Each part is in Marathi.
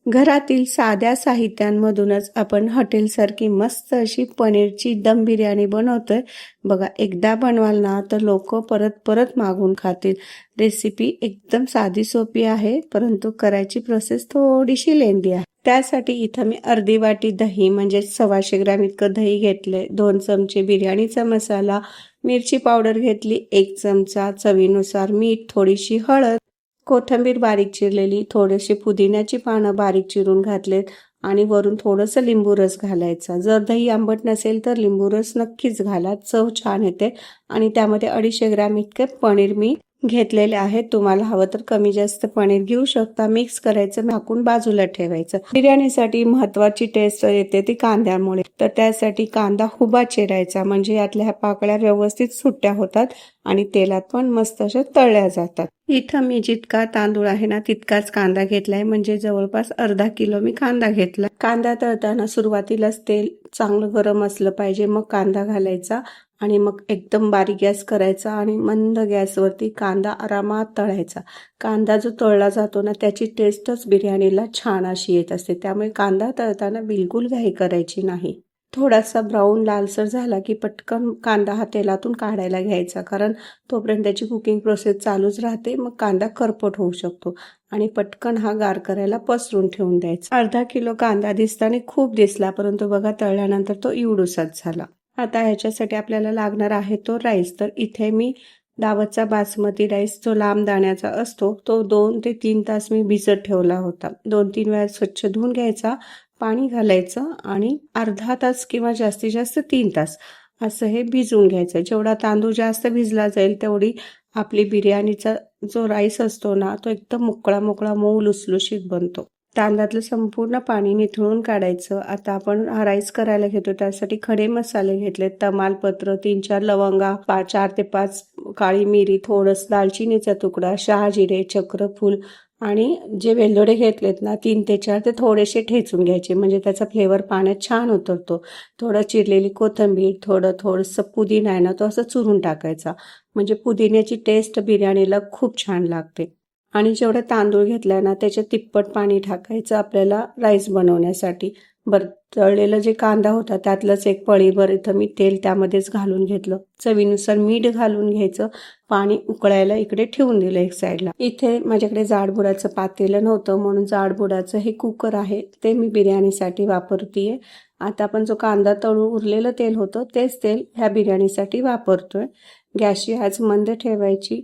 घरातील साध्या साहित्यांमधूनच आपण हॉटेलसारखी मस्त अशी पनीरची दम बिर्याणी बनवतोय. बघा, एकदा बनवाल ना तर लोक परत परत मागून खातील. रेसिपी एकदम साधी सोपी आहे, परंतु करायची प्रोसेस थोडीशी लेंदी आहे. त्यासाठी इथं मी अर्धी वाटी दही म्हणजे 125 ग्रॅम इतकं दही घेतले, 2 चमचे बिर्याणीचा मसाला, मिरची पावडर घेतली, 1 चमचा, चवीनुसार मीठ, थोडीशी हळद, कोथिंबीर बारीक चिरलेली, थोडेसे पुदिन्याची पानं बारीक चिरून घातलेत आणि वरून थोडंसं लिंबू रस घालायचा. जर दही आंबट नसेल तर लिंबू रस नक्कीच घाला, चव छान येते. आणि त्यामध्ये 250 ग्रॅम इतके पनीर मी घेतलेले आहे. तुम्हाला हवं तर कमी जास्त पनीर घेऊ शकता. मिक्स करायचं, झाकून बाजूला ठेवायचं. बिर्याणीसाठी महत्वाची टेस्ट येते ती कांद्यामुळे, तर त्यासाठी कांदा उभा चिरायचा म्हणजे यातल्या ह्या पाकळ्या व्यवस्थित सुट्ट्या होतात आणि तेलात पण मस्त अशा तळल्या जातात. इथं मी जितका तांदूळ आहे ना तितकाच कांदा घेतलाय, म्हणजे जवळपास अर्धा किलो मी कांदा घेतला. कांदा तळताना सुरुवातीलाच तेल चांगलं गरम असलं पाहिजे, मग कांदा घालायचा आणि मग एकदम बारीक गॅस करायचा आणि मंद गॅसवरती कांदा आरामात तळायचा. कांदा जो तळला जातो ना त्याची टेस्टच बिर्याणीला छान अशी येत असते. त्यामुळे कांदा तळताना बिलकुल घाई करायची नाही. थोडासा ब्राऊन लालसर झाला की पटकन कांदा हा तेलातून काढायला घ्यायचा, कारण तोपर्यंत त्याची कुकिंग प्रोसेस चालूच राहते. मग कांदा करपट होऊ शकतो आणि पटकन हा गार करायला पसरून ठेवून द्यायचा. अर्धा किलो कांदा दिसताना खूप दिसला, परंतु बघा तळल्यानंतर तो एवढूसाच झाला. आता ह्याच्यासाठी आपल्याला लागणार आहे तो राईस. तर इथे मी दावतचा बासमती राईस जो लांब दाण्याचा असतो तो 2 ते 3 तास मी भिजत ठेवला होता. 2-3 वेळा स्वच्छ धुवून घ्यायचा, पाणी घालायचं आणि अर्धा तास किंवा जास्तीत जास्त 3 तास असं हे भिजवून घ्यायचं. जेवढा तांदूळ जास्त भिजला जाईल तेवढी आपली बिर्याणीचा जो राईस असतो ना तो एकदम मोकळा मोकळा मऊ लुसलुशीत बनतो. तांदळातलं संपूर्ण पाणी निथळून काढायचं. आता आपण हा राईस करायला घेतो त्यासाठी खडे मसाले घेतले. तमालपत्र, 3-4 लवंगा, 4 ते 5 काळी मिरी, थोडंसं दालचिनीचा तुकडा, शहाजिरे, चक्रफूल आणि जे वेलदोडे घेतलेत ना 3 ते 4 ते थोडेसे ठेचून घ्यायचे, म्हणजे त्याचा फ्लेवर पाण्यात छान उतरतो. थोडं चिरलेली कोथिंबीर, थोडंसं पुदिना आहे ना तो असं चुरून टाकायचा, म्हणजे पुदिन्याची टेस्ट बिर्याणीला खूप छान लागते. आणि जेवढं तांदूळ घेतलाय ना त्याच्या तिप्पट पाणी टाकायचं आपल्याला राईस बनवण्यासाठी. बरं, तळलेलं जे कांदा होता त्यातलंच एक पळीभर इथं मी तेल त्यामध्येच घालून घेतलं. चवीनुसार मीठ घालून घ्यायचं. पाणी उकळायला इकडे ठेवून दिलं एक साईडला. इथे माझ्याकडे जाडबुडाचं पातेलं नव्हतं म्हणून जाडबुडाचं हे कुकर आहे ते मी बिर्याणीसाठी वापरतीये. आता आपण जो कांदा तळून उरलेलं तेल होतं तेच तेल ह्या बिर्याणीसाठी वापरतोय. गॅसची आच मंद ठेवायची.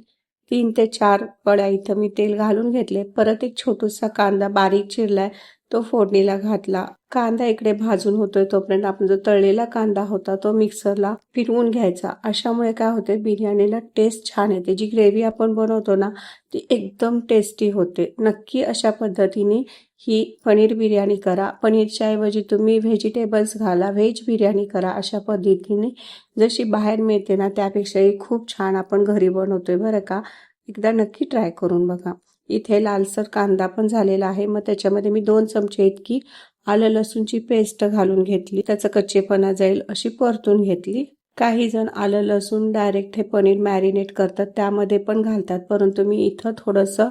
3 ते 4 पळ्या इथं मी तेल घालून घेतले. परत एक छोटासा कांदा बारीक चिरलाय तो फोडणीला घातला. कांदा इकडे भाजून होतोय तोपर्यंत आपण जो तळलेला कांदा होता तो मिक्सरला फिरवून घ्यायचा. अशामुळे काय होते, बिर्याणीला टेस्ट छान येते. जी ग्रेव्ही आपण बनवतो ना ती एकदम टेस्टी होते. नक्की अशा पद्धतीने ही पनीर बिर्याणी करा. पनीरच्या ऐवजी तुम्ही व्हेजिटेबल्स घाला, व्हेज बिर्याणी करा. अशा पद्धतीने जशी बाहेर मिळते ना त्यापेक्षाही खूप छान आपण घरी बनवतोय बरं का. एकदा नक्की ट्राय करून बघा. इथे लालसर कांदा पण झालेला आहे. मग त्याच्यामध्ये मी 2 चमचे इतकी आलं लसूणची पेस्ट घालून घेतली. त्याचा कच्चेपणा जाईल अशी परतून घेतली. काही जण आलं लसूण डायरेक्ट हे पनीर मॅरिनेट करतात त्यामध्ये पण घालतात, परंतु मी इथं थोडंसं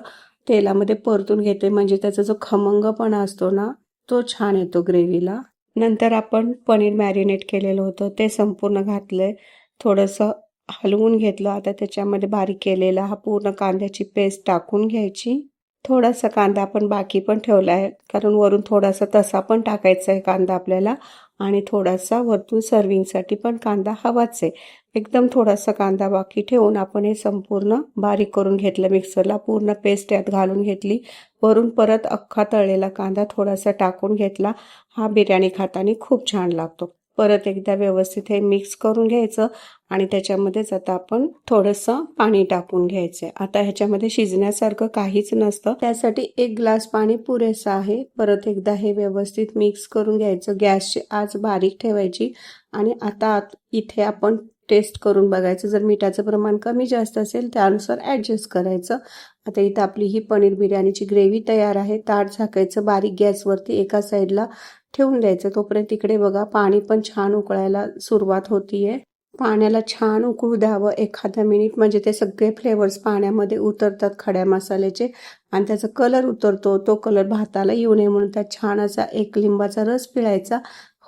तेलामध्ये परतून घेते, म्हणजे त्याचा जो खमंगपणा असतो ना तो छान येतो ग्रेव्हीला. नंतर आपण पनीर मॅरिनेट केलेलं होतं ते संपूर्ण घातलंय. थोडंसं हलवून घेतलं. आता त्याच्यामध्ये बारीक केलेला हा पूर्ण कांद्याची पेस्ट टाकून घ्यायची. थोडासा कांदा आपण बाकी पण ठेवला आहे, कारण वरून थोडासा तसा पण टाकायचा आहे कांदा आपल्याला आणि थोडासा वरतून सर्विंगसाठी पण कांदा हवाच आहे. एकदम थोडासा कांदा बाकी ठेवून आपण हे संपूर्ण बारीक करून घेतलं मिक्सरला. पूर्ण पेस्ट यात घालून घेतली. वरून परत अख्खा तळलेला कांदा थोडासा टाकून घेतला. हा बिर्याणी खाताना खूप छान लागतो. परत एकदा व्यवस्थित हे मिक्स करून घ्यायचं आणि त्याच्यामध्येच आता आपण थोडंसं पाणी टाकून घ्यायचंय. आता ह्याच्यामध्ये शिजण्यासारखं काहीच नसतं, त्यासाठी 1 ग्लास पाणी पुरेसं आहे. परत एकदा हे व्यवस्थित मिक्स करून घ्यायचं. गॅसची आच बारीक ठेवायची आणि आता इथे आपण टेस्ट करून बघायचं. जर मिठाचं प्रमाण कमी जास्त असेल त्यानुसार ॲडजस्ट करायचं. आता इथं आपली ही पनीर बिर्याणीची ग्रेव्ही तयार आहे. ताट झाकायचं, बारीक गॅसवरती एका साईडला ठेवून द्यायचं. तोपर्यंत इकडे बघा पाणी पण छान उकळायला सुरुवात होतीये. पाण्याला छान उकळू द्यावं एखादा मिनिट, म्हणजे ते सगळे फ्लेवर्स पाण्यामध्ये उतरतात खड्या मसाल्याचे आणि त्याचा कलर उतरतो. तो कलर भाताला येऊ नये म्हणून त्यात छान असा एक लिंबाचा रस पिळायचा.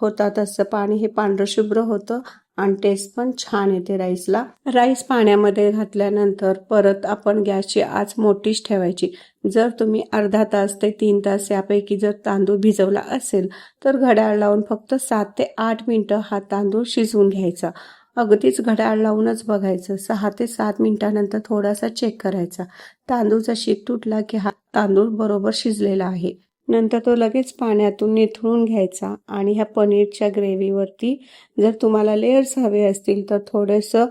होता तसं पाणी हे पांढरं शुभ्र होतं आणि टेस्ट पण छान येते राईसला. राईस पाण्यामध्ये घातल्यानंतर परत आपण गॅसची आच मोठीच ठेवायची. जर तुम्ही अर्धा तास ते 3 तास यापैकी जर तांदूळ भिजवला असेल तर घड्याळ लावून फक्त 7 ते 8 मिनिटं हा तांदूळ शिजवून घ्यायचा. अगदीच घड्याळ लावूनच बघायचं. 6 ते 7 मिनिटानंतर थोडासा चेक करायचा. तांदूळचा शीत तुटला की हा तांदूळ बरोबर शिजलेला आहे. नंतर तो लगेच पाण्यातून निथळून घ्यायचा आणि ह्या पनीरच्या ग्रेव्हीवरती जर तुम्हाला लेयर्स हवे असतील तर थोडंसं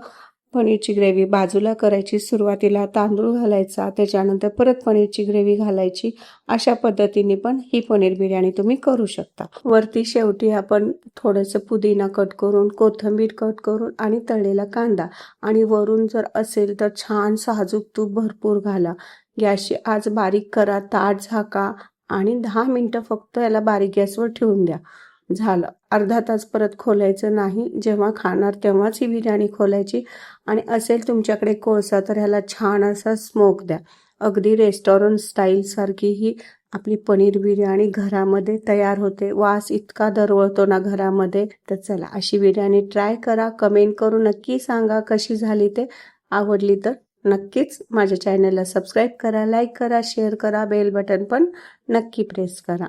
पनीरची ग्रेव्ही बाजूला करायची. सुरुवातीला तांदूळ घालायचा, त्याच्यानंतर परत पनीरची ग्रेव्ही घालायची. अशा पद्धतीने पण ही पनीर बिर्याणी तुम्ही करू शकता. वरती शेवटी आपण थोडंसं पुदिना कट करून, कोथिंबीर कट करून आणि तळलेला कांदा आणि वरून जर असेल तर छान साजूक तूप भरपूर घाला. गॅसची आच बारीक करा, ताट झाका आणि 10 मिनिटं फक्त याला बारीक गॅसवर ठेवून द्या. झालं. अर्धा तास परत खोलायचं नाही. जेव्हा खाणार तेव्हाच ही बिर्याणी खोलायची आणि असेल तुमच्याकडे कोळसा तर ह्याला छान असा स्मोक द्या. अगदी रेस्टॉरंट स्टाईल सारखी ही आपली पनीर बिर्याणी घरामध्ये तयार होते. वास इतका दरवळतो ना घरामध्ये. तर चला, अशी बिर्याणी ट्राय करा. कमेंट करून नक्की सांगा कशी झाली ते. आवडली तर नक्कीच माझ्या चॅनलला सबस्क्राईब करा, लाईक करा, शेअर करा, बेल बटन पण नक्की प्रेस करा.